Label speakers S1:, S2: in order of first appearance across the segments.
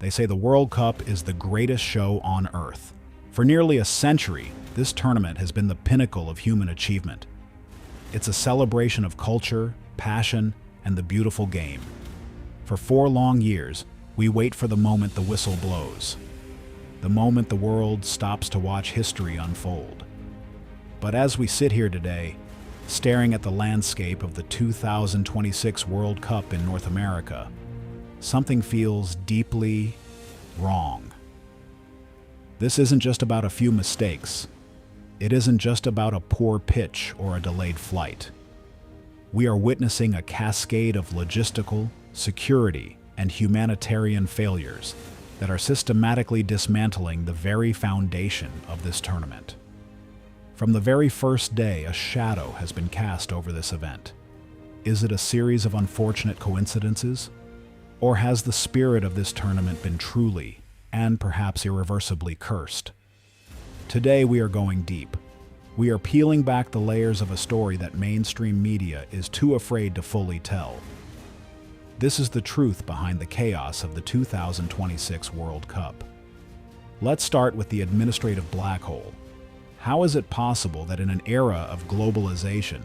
S1: They say the World Cup is the greatest show on earth. For nearly a century, this tournament has been the pinnacle of human achievement. It's a celebration of culture, passion, and the beautiful game. For 4 long years, we wait for the moment the whistle blows. The moment the world stops to watch history unfold. But as we sit here today, staring at the landscape of the 2026 World Cup in North America, something feels deeply wrong. This isn't just about a few mistakes. It isn't just about a poor pitch or a delayed flight. We are witnessing a cascade of logistical, security, and humanitarian failures that are systematically dismantling the very foundation of this tournament. From the very first day, a shadow has been cast over this event. Is it a series of unfortunate coincidences? Or has the spirit of this tournament been truly, and perhaps irreversibly, cursed? Today we are going deep. We are peeling back the layers of a story that mainstream media is too afraid to fully tell. This is the truth behind the chaos of the 2026 World Cup. Let's start with the administrative black hole. How is it possible that in an era of globalization,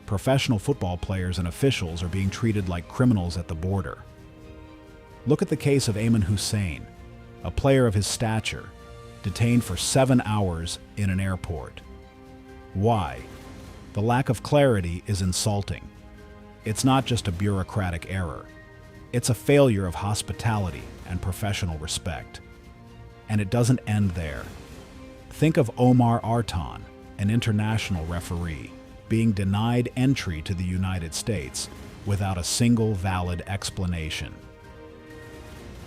S1: professional football players and officials are being treated like criminals at the border? Look at the case of Ayman Hussein, a player of his stature, detained for 7 hours in an airport. Why? The lack of clarity is insulting. It's not just a bureaucratic error. It's a failure of hospitality and professional respect. And it doesn't end there. Think of Omar Artan, an international referee, being denied entry to the United States without a single valid explanation.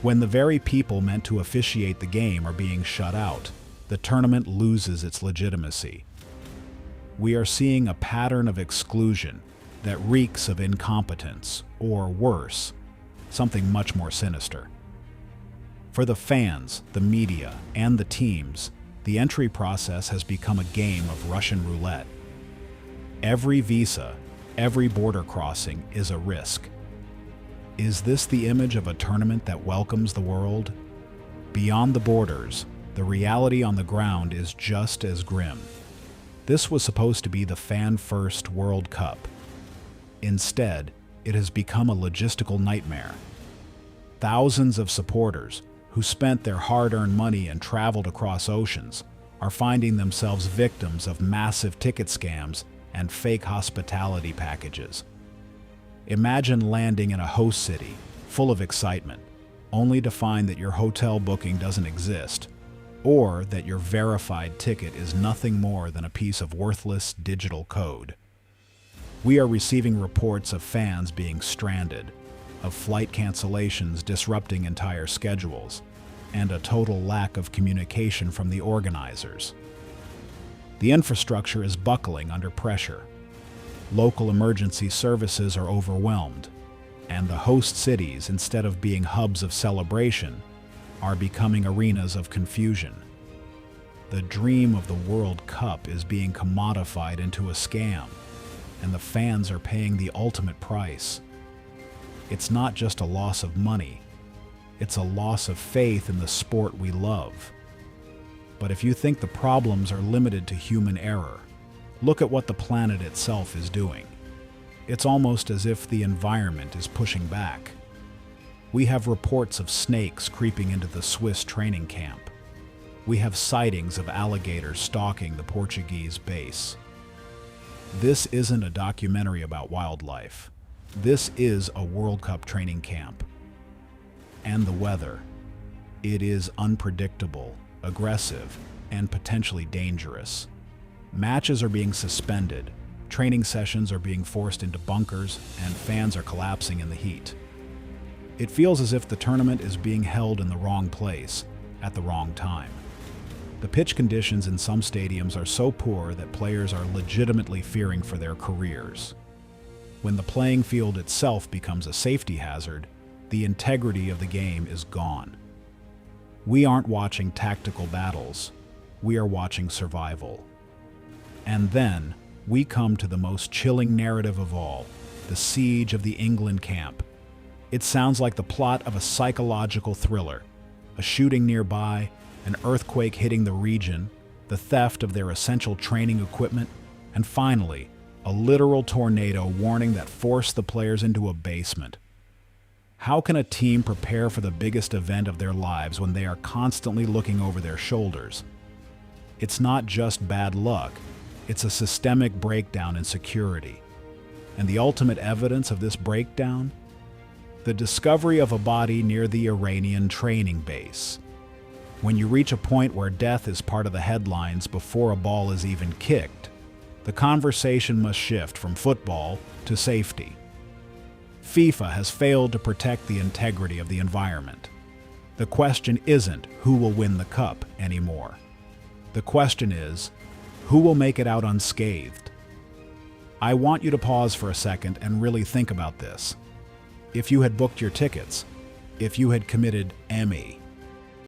S1: When the very people meant to officiate the game are being shut out, the tournament loses its legitimacy. We are seeing a pattern of exclusion that reeks of incompetence, or worse, something much more sinister. For the fans, the media, and the teams, the entry process has become a game of Russian roulette. Every visa, every border crossing is a risk. Is this the image of a tournament that welcomes the world? Beyond the borders, the reality on the ground is just as grim. This was supposed to be the fan-first World Cup. Instead, it has become a logistical nightmare. Thousands of supporters, who spent their hard-earned money and traveled across oceans, are finding themselves victims of massive ticket scams and fake hospitality packages. Imagine landing in a host city, full of excitement, only to find that your hotel booking doesn't exist, or that your verified ticket is nothing more than a piece of worthless digital code. We are receiving reports of fans being stranded, of flight cancellations disrupting entire schedules, and a total lack of communication from the organizers. The infrastructure is buckling under pressure. Local emergency services are overwhelmed, and the host cities, instead of being hubs of celebration, are becoming arenas of confusion. The dream of the World Cup is being commodified into a scam, and the fans are paying the ultimate price. It's not just a loss of money, it's a loss of faith in the sport we love. But if you think the problems are limited to human error, look at what the planet itself is doing. It's almost as if the environment is pushing back. We have reports of snakes creeping into the Swiss training camp. We have sightings of alligators stalking the Portuguese base. This isn't a documentary about wildlife. This is a World Cup training camp. And the weather. It is unpredictable, aggressive, and potentially dangerous. Matches are being suspended, training sessions are being forced into bunkers, and fans are collapsing in the heat. It feels as if the tournament is being held in the wrong place, at the wrong time. The pitch conditions in some stadiums are so poor that players are legitimately fearing for their careers. When the playing field itself becomes a safety hazard, the integrity of the game is gone. We aren't watching tactical battles, we are watching survival. And then, we come to the most chilling narrative of all, the siege of the England camp. It sounds like the plot of a psychological thriller, a shooting nearby, an earthquake hitting the region, the theft of their essential training equipment, and finally, a literal tornado warning that forced the players into a basement. How can a team prepare for the biggest event of their lives when they are constantly looking over their shoulders? It's not just bad luck, it's a systemic breakdown in security. And the ultimate evidence of this breakdown? The discovery of a body near the Iranian training base. When you reach a point where death is part of the headlines before a ball is even kicked, the conversation must shift from football to safety. FIFA has failed to protect the integrity of the environment. The question isn't who will win the cup anymore. The question is, who will make it out unscathed? I want you to pause for a second and really think about this. If you had booked your tickets, if you had committed ME,